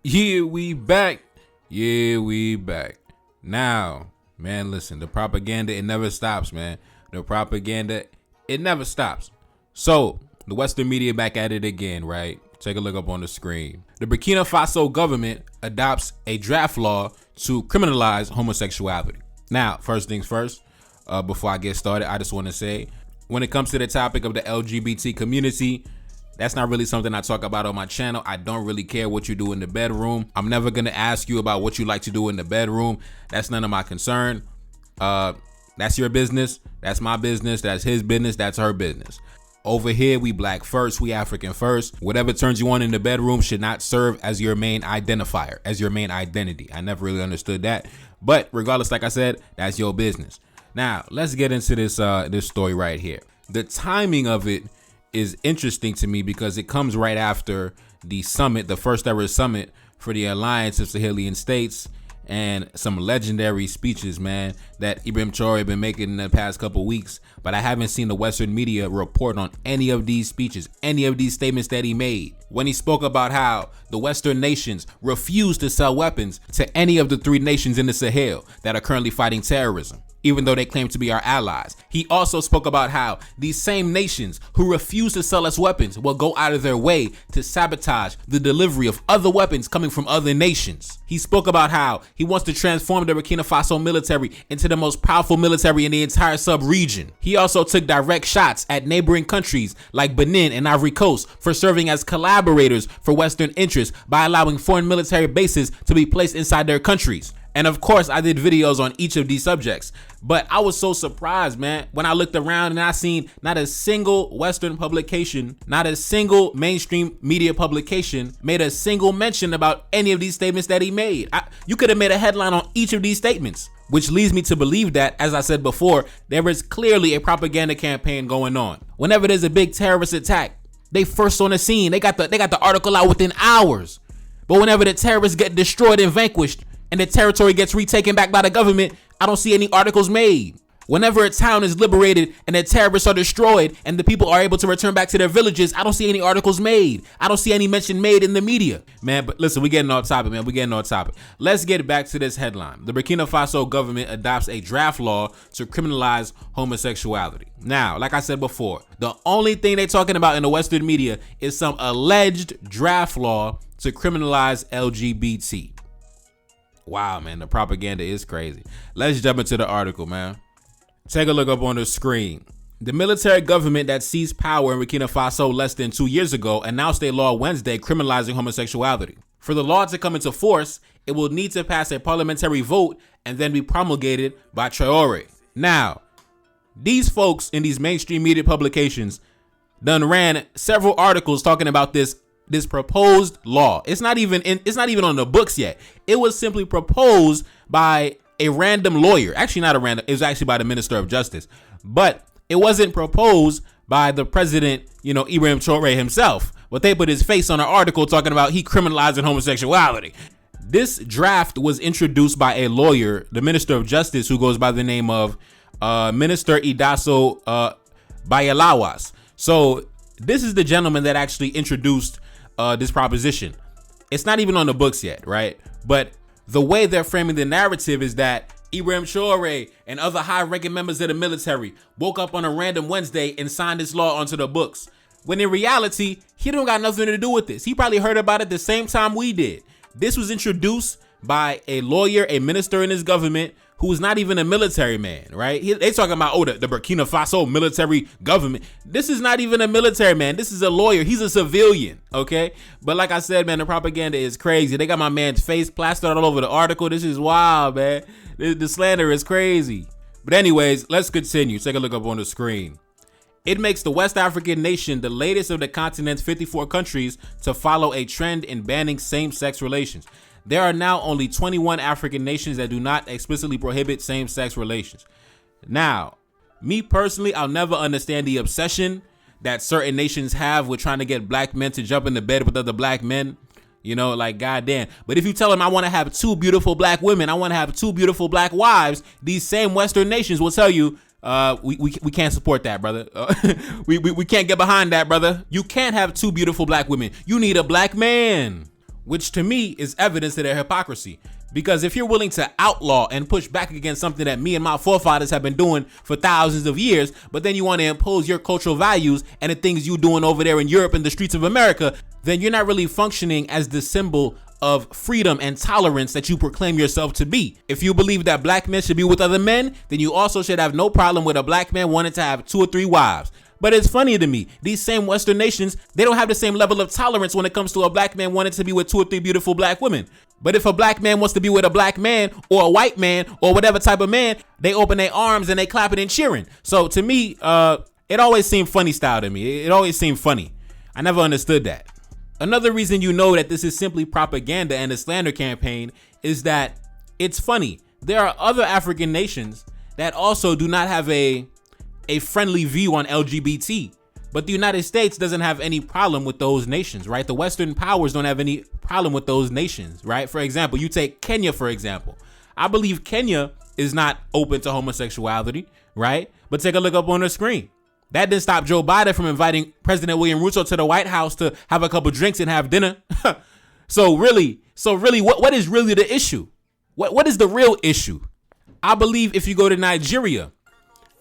Yeah, we back. Yeah, we back. Now, man, listen, the propaganda, it never stops, man. The propaganda, it never stops. So, the Western media back at it again, right? Take a look up on the screen. The Burkina Faso government adopts a draft law to criminalize homosexuality. Now, first things first, before I get started, I just want to say, when it comes to the topic of the LGBT community, that's not really something I talk about on my channel. I don't really care what you do in the bedroom. I'm never going to ask you about what you like to do in the bedroom. That's none of my concern. That's your business. That's my business. That's his business. That's her business. Over here, we black first, we African first. Whatever turns you on in the bedroom should not serve as your main identifier, as your main identity. I never really understood that. But regardless, like I said, that's your business. Now, let's get into this story right here. The timing of it is interesting to me because it comes right after the summit, the first ever summit for the Alliance of Sahelian States, and some legendary speeches, man, that Ibrahim Traore been making in the past couple weeks. But I haven't seen the Western media report on any of these speeches, any of these statements that he made. When he spoke about how the Western nations refuse to sell weapons to any of the 3 nations in the Sahel that are currently fighting terrorism, even though they claim to be our allies. He also spoke about how these same nations who refuse to sell us weapons will go out of their way to sabotage the delivery of other weapons coming from other nations. He spoke about how he wants to transform the Burkina Faso military into the most powerful military in the entire sub-region. He also took direct shots at neighboring countries like Benin and Ivory Coast for serving as collaborators for Western interests by allowing foreign military bases to be placed inside their countries. And of course, I did videos on each of these subjects, but I was so surprised, man, when I looked around and I seen not a single Western publication, not a single mainstream media publication made a single mention about any of these statements that he made. You could have made a headline on each of these statements, which leads me to believe that, as I said before, there is clearly a propaganda campaign going on. Whenever there's a big terrorist attack, they first on the scene. They got the article out within hours. But whenever the terrorists get destroyed and vanquished, and the territory gets retaken back by the government, I don't see any articles made. Whenever a town is liberated and the terrorists are destroyed and the people are able to return back to their villages, I don't see any articles made. I don't see any mention made in the media. Man, but listen, we're getting off topic, man. We're getting off topic. Let's get back to this headline. The Burkina Faso government adopts a draft law to criminalize homosexuality. Now, like I said before, the only thing they're talking about in the Western media is some alleged draft law to criminalize LGBT. Wow, man, the propaganda is crazy. Let's jump into the article, man. Take a look up on the screen. The military government that seized power in Burkina Faso less than 2 years ago announced a law Wednesday criminalizing homosexuality. For the law to come into force, it will need to pass a parliamentary vote and then be promulgated by Traore. Now, these folks in these mainstream media publications done ran several articles talking about this proposed law. It's not even on the books yet. It was simply proposed by a random lawyer. Actually, not a random. It was actually by the Minister of Justice, but it wasn't proposed by the president, Ibrahim Traore himself. But they put his face on an article talking about he criminalizing homosexuality. This draft was introduced by a lawyer, the Minister of Justice, who goes by the name of Minister Idaso Bayalawas. So this is the gentleman that actually introduced this proposition. It's not even on the books yet, right? But the way they're framing the narrative is that Ibrahim Traore and other high-ranking members of the military woke up on a random Wednesday and signed this law onto the books. When in reality, he don't got nothing to do with this. He probably heard about it the same time we did. This was introduced by a lawyer, a minister in his government, who's not even a military man, right? They talking about, the Burkina Faso military government. This is not even a military man. This is a lawyer. He's a civilian, okay? But like I said, man, the propaganda is crazy. They got my man's face plastered all over the article. This is wild, man. The slander is crazy. But anyways, let's continue. Take a look up on the screen. It makes the West African nation the latest of the continent's 54 countries to follow a trend in banning same-sex relations. There are now only 21 African nations that do not explicitly prohibit same-sex relations. Now, me personally, I'll never understand the obsession that certain nations have with trying to get black men to jump into bed with other black men. Like, goddamn. But if you tell them I want to have 2 beautiful black women, I want to have 2 beautiful black wives, these same Western nations will tell you, we can't support that, brother. We can't get behind that, brother. You can't have 2 beautiful black women. You need a black man. which to me is evidence of their hypocrisy. Because if you're willing to outlaw and push back against something that me and my forefathers have been doing for thousands of years, but then you want to impose your cultural values and the things you're doing over there in Europe and the streets of America, then you're not really functioning as the symbol of freedom and tolerance that you proclaim yourself to be. If you believe that black men should be with other men, then you also should have no problem with a black man wanting to have 2 or 3 wives. But it's funny to me, these same Western nations, they don't have the same level of tolerance when it comes to a black man wanting to be with 2 or 3 beautiful black women. But if a black man wants to be with a black man or a white man or whatever type of man, they open their arms and they clapping and cheering. So to me, it always seemed funny style to me. It always seemed funny. I never understood that. Another reason you know that this is simply propaganda and a slander campaign is that it's funny. There are other African nations that also do not have a friendly view on LGBT. But the United States doesn't have any problem with those nations, right? The Western powers don't have any problem with those nations, right? For example, you take Kenya, for example. I believe Kenya is not open to homosexuality, right? But take a look up on the screen. That didn't stop Joe Biden from inviting President William Ruto to the White House to have a couple drinks and have dinner. So really, what is really the issue? What is the real issue? I believe if you go to Nigeria,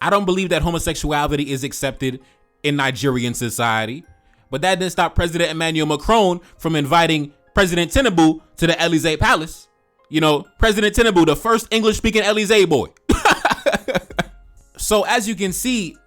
I don't believe that homosexuality is accepted in Nigerian society, but that didn't stop President Emmanuel Macron from inviting President Tinubu to the Elysee Palace. You know, President Tinubu, the first English-speaking Elysee boy. So as you can see,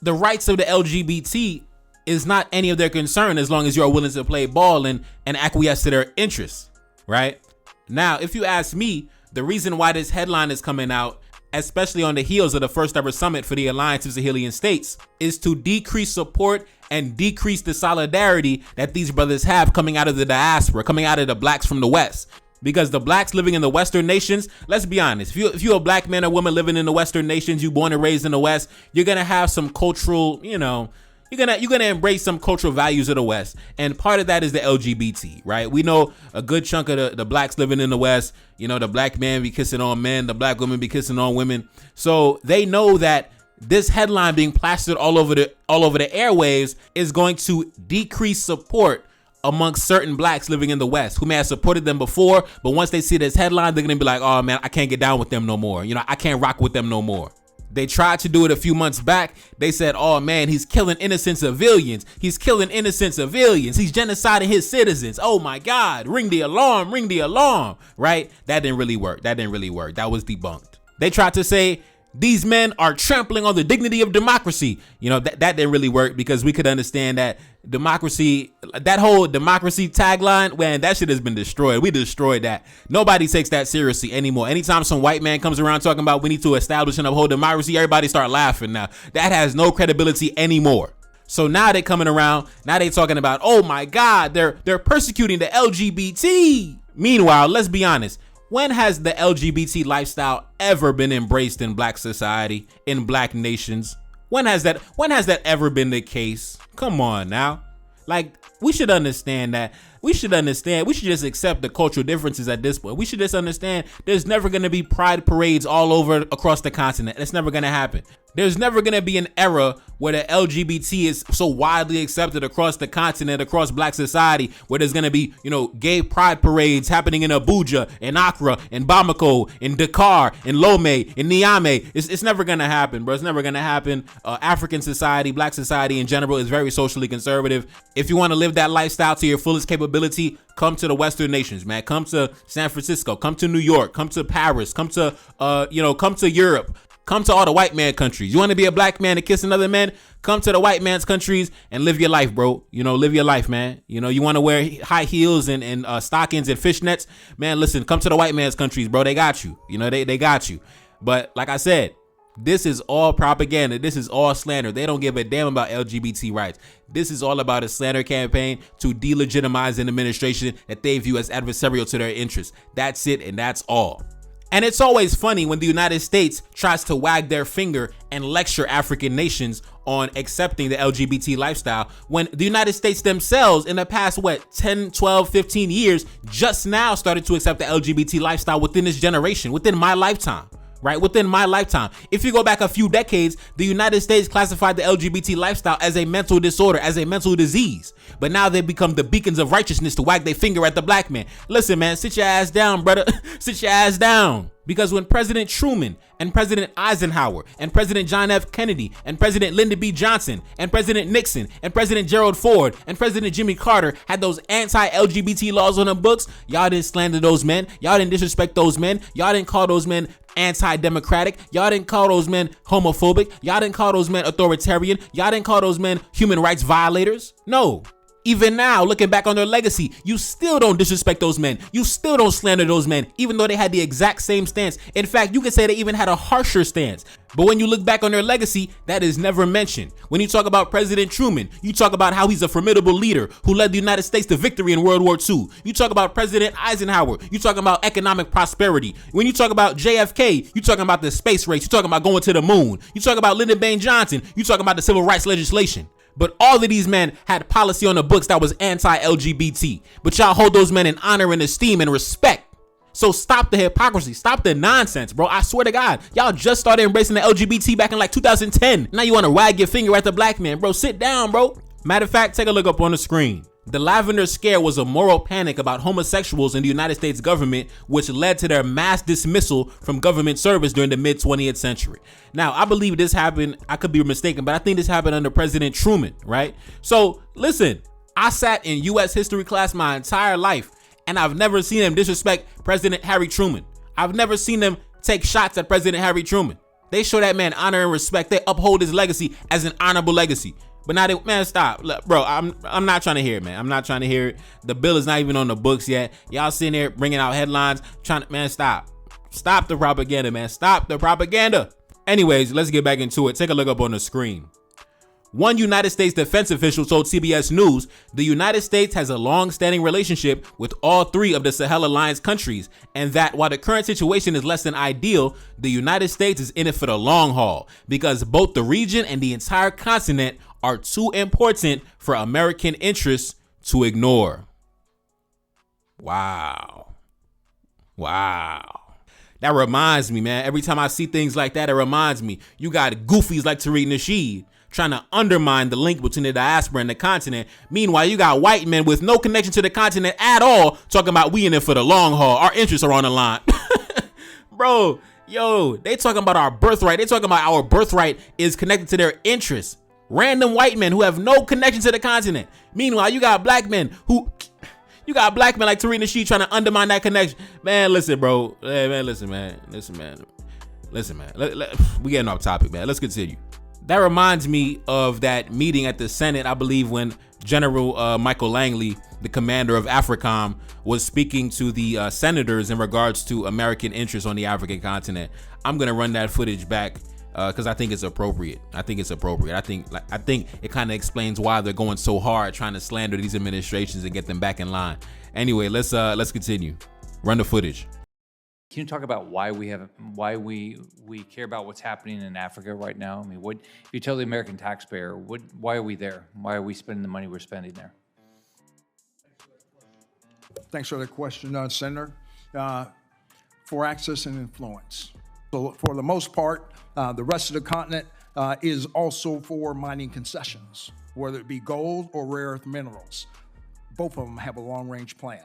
the rights of the LGBT is not any of their concern as long as you're willing to play ball and acquiesce to their interests, right? Now, if you ask me, the reason why this headline is coming out, especially on the heels of the first ever summit for the Alliance of Sahelian States, is to decrease support and decrease the solidarity that these brothers have coming out of the diaspora, coming out of the blacks from the West. Because the blacks living in the Western nations, let's be honest, if you're a black man or woman living in the Western nations, you born and raised in the West, you're gonna have some cultural, you're gonna embrace some cultural values of the West. And part of that is the LGBT, right? We know a good chunk of the blacks living in the West, the black man be kissing on men, the black women be kissing on women. So they know that this headline being plastered all over the airwaves is going to decrease support amongst certain blacks living in the West who may have supported them before, but once they see this headline, they're gonna be like, oh man, I can't get down with them no more. I can't rock with them no more. They tried to do it a few months back. They said, oh man, he's killing innocent civilians. He's killing innocent civilians. He's genociding his citizens. Oh my God, ring the alarm, right? That didn't really work. That was debunked. They tried to say, these men are trampling on the dignity of democracy. That didn't really work because we could understand that democracy, that whole democracy tagline, man, that shit has been destroyed. We destroyed that. Nobody takes that seriously anymore. Anytime some white man comes around talking about we need to establish and uphold democracy, everybody start laughing now. That has no credibility anymore. So now they're coming around. Now they talking about, oh my God, they're persecuting the LGBT. Meanwhile, let's be honest. When has the LGBT lifestyle ever been embraced in black society, in black nations? When has that ever been the case? Come on now. Like, we should understand that. We should just accept the cultural differences at this point. We should just understand there's never going to be pride parades all over across the continent. That's never going to happen. There's never going to be an era where the LGBT is so widely accepted across the continent, across black society, where there's going to be, gay pride parades happening in Abuja, in Accra, in Bamako, in Dakar, in Lomé, in Niamey. It's never going to happen, bro. It's never going to happen. African society, black society in general is very socially conservative. If you want to live that lifestyle to your fullest capability, come to the Western nations, man. Come to San Francisco, come to New York, come to Paris, come to Europe. Come to all the white man countries. You want to be a black man and kiss another man? Come to the white man's countries and live your life, bro. Live your life, man. You want to wear high heels and stockings and fishnets? Man, listen, come to the white man's countries, bro. They got you. They got you. But like I said, this is all propaganda. This is all slander. They don't give a damn about LGBT rights. This is all about a slander campaign to delegitimize an administration that they view as adversarial to their interests. That's it, and that's all. And it's always funny when the United States tries to wag their finger and lecture African nations on accepting the LGBT lifestyle, when the United States themselves in the past, 10, 12, 15 years, just now started to accept the LGBT lifestyle within this generation, within my lifetime, right? Within my lifetime. If you go back a few decades, the United States classified the LGBT lifestyle as a mental disorder, as a mental disease. But now they become the beacons of righteousness to wag their finger at the black man. Listen, man, sit your ass down, brother. Sit your ass down. Because when President Truman and President Eisenhower and President John F. Kennedy and President Lyndon B. Johnson and President Nixon and President Gerald Ford and President Jimmy Carter had those anti-LGBT laws on the books, y'all didn't slander those men. Y'all didn't disrespect those men. Y'all didn't call those men anti-democratic. Y'all didn't call those men homophobic. Y'all didn't call those men authoritarian. Y'all didn't call those men human rights violators. No. Even now, looking back on their legacy, you still don't disrespect those men. You still don't slander those men, even though they had the exact same stance. In fact, you could say they even had a harsher stance. But when you look back on their legacy, that is never mentioned. When you talk about President Truman, you talk about how he's a formidable leader who led the United States to victory in World War II. You talk about President Eisenhower, you talking about economic prosperity. When you talk about JFK, you talking about the space race, you talking about going to the moon. You talk about Lyndon B. Johnson, you talking about the civil rights legislation. But all of these men had policy on the books that was anti-LGBT. But y'all hold those men in honor and esteem and respect. So stop the hypocrisy. Stop the nonsense, bro. I swear to God. Y'all just started embracing the LGBT back in like 2010. Now you want to wag your finger at the black man. Bro, sit down, bro. Matter of fact, take a look up on the screen. The Lavender Scare was a moral panic about homosexuals in the United States government, which led to their mass dismissal from government service during the mid-20th century. Now, I believe this happened, I could be mistaken, but I think this happened under President Truman, right? So, listen, I sat in U.S. history class my entire life, and I've never seen them disrespect President Harry Truman. I've never seen them take shots at President Harry Truman. They show that man honor and respect. They uphold his legacy as an honorable legacy. But now, man, stop. Look, bro, I'm not trying to hear it, man. I'm not trying to hear it. The bill is not even on the books yet. Y'all sitting there bringing out headlines, man, stop. Stop the propaganda, man. Stop the propaganda. Anyways, let's get back into it. Take a look up on the screen. One United States defense official told CBS News the United States has a long-standing relationship with all three of the Sahel Alliance countries, and that while the current situation is less than ideal, the United States is in it for the long haul because both the region and the entire continent are too important for American interests to ignore. Wow. That reminds me, man. Every time I see things like that, it reminds me. You got goofies like Tariq Nasheed trying to undermine the link between the diaspora and the continent. Meanwhile, you got white men with no connection to the continent at all talking about we in it for the long haul. Our interests are on the line. Bro, yo, they talking about our birthright. They talking about our birthright is connected to their interests. Random white men who have no connection to the continent. Meanwhile, you got black men like Tariq Nasheed trying to undermine that connection. Man, listen, bro. Listen, man. We getting off topic, man. Let's continue. That reminds me of that meeting at the Senate, I believe, when General Michael Langley, the commander of AFRICOM, was speaking to the senators in regards to American interests on the African continent. I'm going to run that footage back because I think it's appropriate. I think it kind of explains why they're going so hard trying to slander these administrations and get them back in line. Anyway, let's continue. Run the footage. Can you talk about why we care about what's happening in Africa right now? I mean, what if you tell the American taxpayer, why are we there? Why are we spending the money we're spending there? Thanks for the question, Senator. For access and influence. So for the most part, the rest of the continent is also for mining concessions, whether it be gold or rare earth minerals. Both of them have a long-range plan.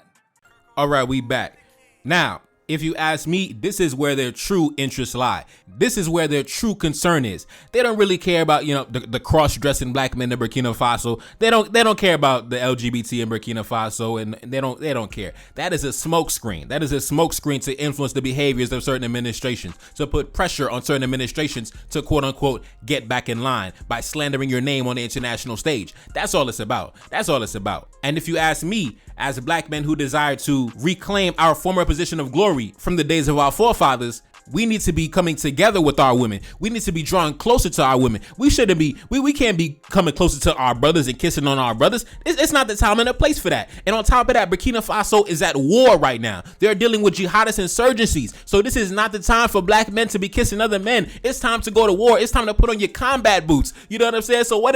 All right, we back. Now, if you ask me, this is where their true interests lie. This is where their true concern is. They don't really care about, the cross-dressing black men in Burkina Faso. They don't care about the LGBT in Burkina Faso, and they don't care. That is a smokescreen. That is a smokescreen to influence the behaviors of certain administrations, to put pressure on certain administrations to quote unquote get back in line by slandering your name on the international stage. That's all it's about. And if you ask me, as black men who desire to reclaim our former position of glory from the days of our forefathers, we need to be coming together with our women. We need to be drawing closer to our women. We shouldn't be, we can't be coming closer to our brothers and kissing on our brothers. It's not the time and the place for that. And on top of that, Burkina Faso is at war right now. They're dealing with jihadist insurgencies. So this is not the time for black men to be kissing other men. It's time to go to war. It's time to put on your combat boots. You know what I'm saying? So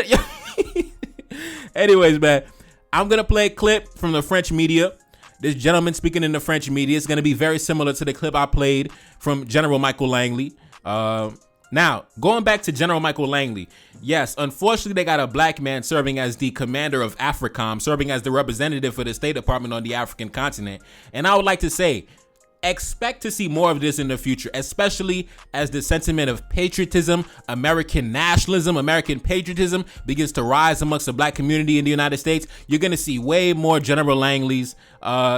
anyways, man, I'm going to play a clip from the French media. This gentleman speaking in the French media is going to be very similar to the clip I played from General Michael Langley. Now, going back to General Michael Langley, yes, unfortunately, they got a black man serving as the commander of AFRICOM, serving as the representative for the State Department on the African continent. And I would like to say, expect to see more of this in the future, especially as the sentiment of patriotism, American nationalism, American patriotism begins to rise amongst the black community in the United States. You're going to see way more General Langleys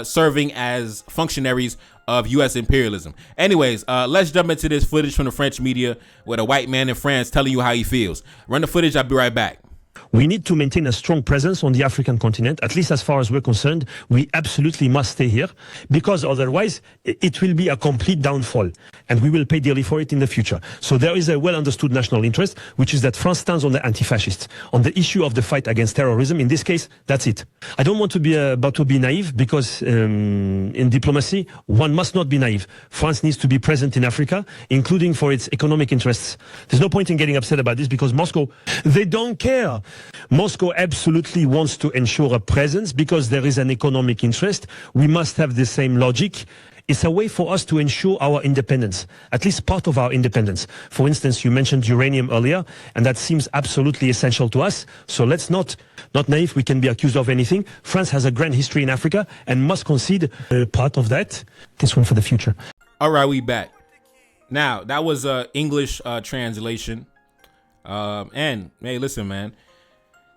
serving as functionaries of U.S. imperialism. Anyways, let's jump into this footage from the French media with a white man in France telling you how he feels. Run the footage. I'll be right back. We need to maintain a strong presence on the African continent, at least as far as we're concerned. We absolutely must stay here, because otherwise it will be a complete downfall and we will pay dearly for it in the future. So there is a well-understood national interest, which is that France stands on the anti-fascist, on the issue of the fight against terrorism. In this case, that's it. I don't want to be naive, because in diplomacy, one must not be naive. France needs to be present in Africa, including for its economic interests. There's no point in getting upset about this, because Moscow, they don't care. Moscow absolutely wants to ensure a presence because there is an economic interest. We must have the same logic. It's a way for us to ensure our independence, at least part of our independence. For instance, you mentioned uranium earlier, and that seems absolutely essential to us. So let's not naive. We can be accused of anything. France has a grand history in Africa and must concede part of that. This one for the future. All right, we back. Now, that was English translation. And hey, listen, man.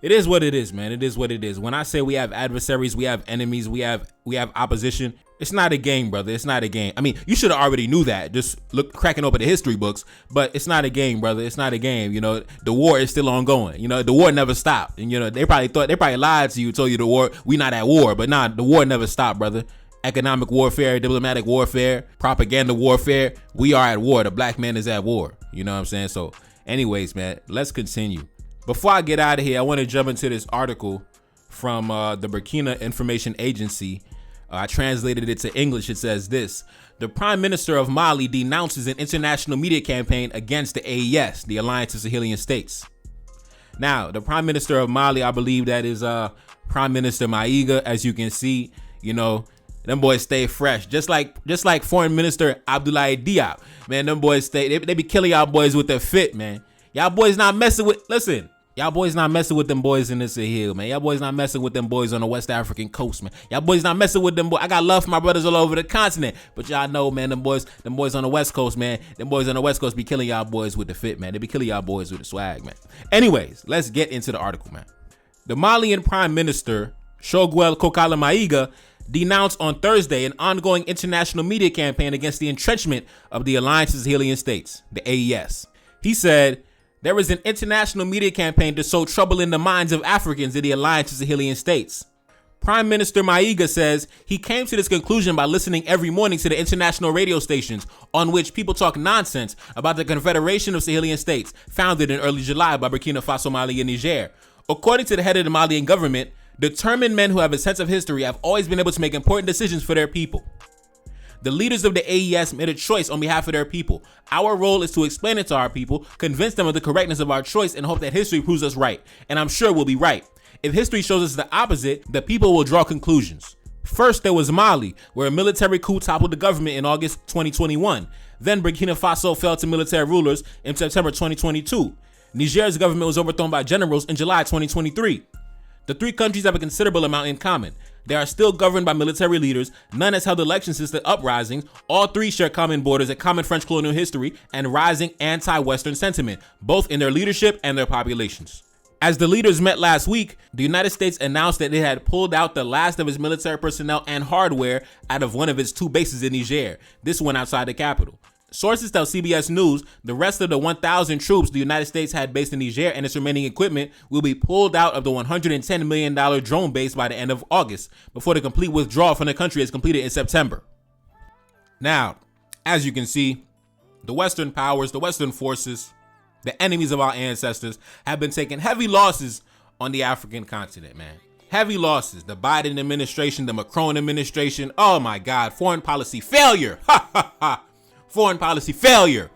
It is what it is, man. It is what it is. When I say we have adversaries, we have enemies, we have opposition, it's not a game, brother. It's not a game. I mean, you should have already knew that. Just cracking open the history books. But it's not a game, brother. It's not a game. You know, the war is still ongoing. You know, the war never stopped. And, you know, they probably lied to you, told you the war, we not at war. But nah, the war never stopped, brother. Economic warfare, diplomatic warfare, propaganda warfare. We are at war. The black man is at war. You know what I'm saying? So anyways, man, let's continue. Before I get out of here, I want to jump into this article from the Burkina Information Agency. I translated it to English. It says this: the Prime Minister of Mali denounces an international media campaign against the AES, the Alliance of Sahelian States. Now, the Prime Minister of Mali, I believe that is Prime Minister Maiga. As you can see, you know, them boys stay fresh. Just like Foreign Minister Abdoulaye Diop. Man, them boys they be killing y'all boys with their fit, man. Y'all boys not messing with, listen, y'all boys not messing with them boys in the Sahel, man. Y'all boys not messing with them boys on the West African coast, man. Y'all boys not messing with them boys. I got love for my brothers all over the continent, but y'all know, man, them boys on the West Coast, man. Them boys on the West Coast be killing y'all boys with the fit, man. They be killing y'all boys with the swag, man. Anyways, let's get into the article, man. The Malian Prime Minister, Choguel Kokala Maiga, denounced on Thursday an ongoing international media campaign against the entrenchment of the Alliance of Sahelian States, the AES. He said, there is an international media campaign to sow trouble in the minds of Africans in the Alliance of Sahelian States. Prime Minister Maiga says he came to this conclusion by listening every morning to the international radio stations on which people talk nonsense about the Confederation of Sahelian States, founded in early July by Burkina Faso, Mali, and Niger. According to the head of the Malian government, determined men who have a sense of history have always been able to make important decisions for their people. The leaders of the AES made a choice on behalf of their people. Our role is to explain it to our people, convince them of the correctness of our choice, and hope that history proves us right. And I'm sure we'll be right. If history shows us the opposite, the people will draw conclusions. First, there was Mali, where a military coup toppled the government in August 2021. Then Burkina Faso fell to military rulers in September 2022. Niger's government was overthrown by generals in July 2023. The three countries have a considerable amount in common. They are still governed by military leaders. None has held elections since the uprisings. All three share common borders, a common French colonial history, and rising anti-Western sentiment, both in their leadership and their populations. As the leaders met last week, the United States announced that it had pulled out the last of its military personnel and hardware out of one of its two bases in Niger. This one outside the capital. Sources tell CBS News the rest of the 1,000 troops the United States had based in Niger and its remaining equipment will be pulled out of the $110 million drone base by the end of August, before the complete withdrawal from the country is completed in September. Now, as you can see, the Western powers, the Western forces, the enemies of our ancestors have been taking heavy losses on the African continent, man. Heavy losses. The Biden administration, the Macron administration. Oh my God, foreign policy failure. Ha ha ha. Foreign policy failure.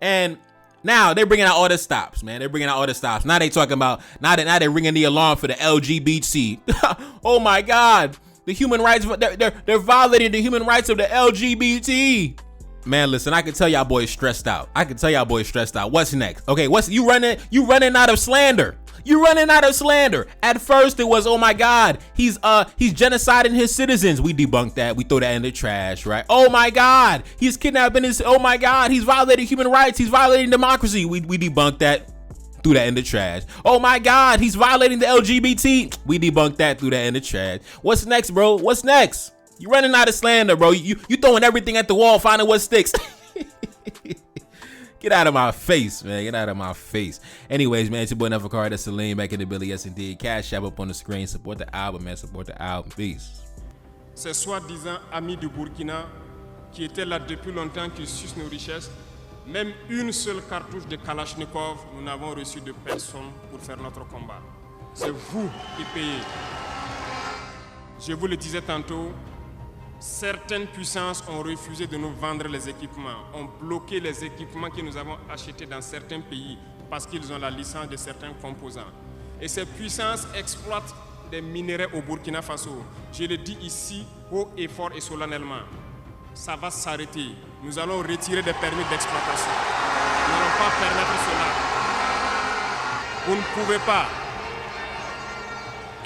And now they're bringing out all the stops, man. They're bringing out all the stops. Now they talking about, now they're ringing the alarm for the LGBT. Oh my God. the human rights. They're violating the human rights of the LGBT. Man, listen, I can tell y'all boys stressed out. What's next? Okay, you running out of slander. You're running out of slander. At first it was, oh my God, he's genociding his citizens. We debunked that. We throw that in the trash, right? Oh my God, he's kidnapping oh my God, he's violating human rights. He's violating democracy. We debunked that. Threw that in the trash. Oh my God, he's violating the LGBT. We debunked that. Threw that in the trash. What's next, bro? What's next? You running out of slander, bro. You throwing everything at the wall, finding what sticks. Get out of my face, man. Get out of my face. Anyways, man, it's your boy Neferkari. That's Salim back in the Billy. Yes, indeed. Cash App up on the screen. Support the album, man. Support the album. Peace. Ces soi-disant amis du Burkina qui étaient là depuis longtemps, qui sucent nos richesses, même une seule cartouche de Kalachnikov, nous n'avons reçu de personne pour faire notre combat. C'est vous qui payez. Je vous le disais tantôt, certaines puissances ont refusé de nous vendre les équipements, ont bloqué les équipements que nous avons achetés dans certains pays parce qu'ils ont la licence de certains composants. Et ces puissances exploitent des minerais au Burkina Faso. Je le dis ici, haut et fort et solennellement. Ça va s'arrêter. Nous allons retirer des permis d'exploitation. Nous n'allons pas permettre cela. Vous ne pouvez pas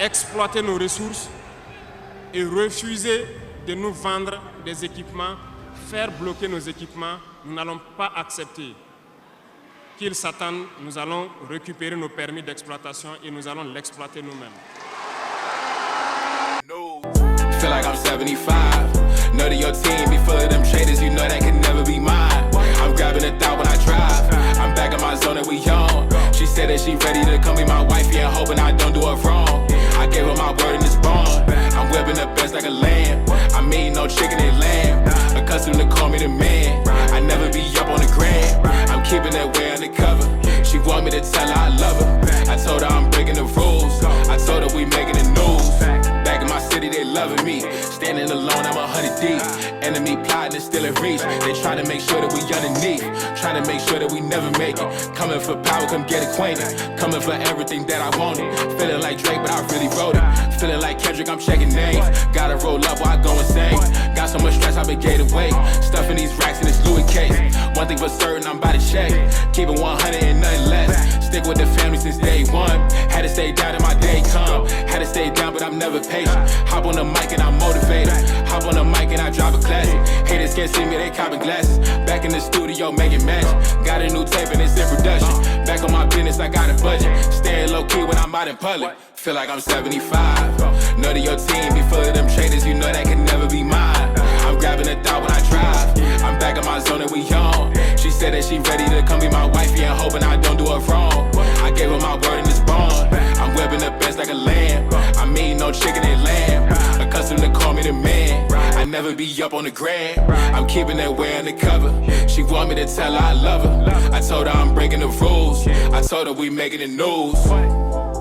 exploiter nos ressources et refuser de nous vendre des équipements, faire bloquer nos équipements. Nous n'allons pas accepter qu'ils s'attendent. Nous allons récupérer nos permis d'exploitation et nous allons l'exploiter nous-mêmes. Feel like I'm 75. Know that your team be full of them traders, you know that can never be mine. I'm grabbing a thought when I drive. I'm back in my zone and we on. She said that she ready to come be my wife, yeah, hoping I don't do her wrong. I gave her my word and it's bond. I'm whipping the best like a lamb. I'm eating no chicken and lamb. Accustomed to call me the man. I never be up on the gram. I'm keeping that way undercover. She want me to tell her I love her. I told her I'm breaking the rules. I told her we making the news. Back in my city, they loving me. Standing alone, I'm 100 deep. Enemy plotting and still in reach. They try to make sure that we underneath. Trying to make sure that we never make it. Coming for power, come get acquainted. Coming for everything that I wanted. Feeling like Drake, but I really wrote it. Feeling like Kendrick, I'm checking names. Gotta roll up while I go insane. Got so much stress, I've been gated weight. Stuffing these racks in this Louis case. One thing for certain, I'm about to check. Keep it 100 and nothing less. Stick with the family since day one. Had to stay down till my day come. Had to stay down, but I'm never patient. Hop on the mic and I'm motivated. Hop on the mic and I drop a classic. Haters can't see me, they copping glasses. Back in the studio making magic. Got a new tape and it's in production. Back on my business, I got a budget. Staying low key when I'm out in public. Feel like I'm 75. Know that your team be full of them traders, you know that can never be mine. I'm grabbing a thought when I drive. I'm back in my zone and we on. She said that she ready to come be my wife, yeah, hoping I don't do her wrong. I gave her my word and it's bond. I'm whipping the best like a lamb. I'm eating no chicken and lamb. Accustomed to call me the man. I never be up on the gram. I'm keeping that way undercover. She want me to tell her I love her. I told her I'm breaking the rules. I told her we making the news.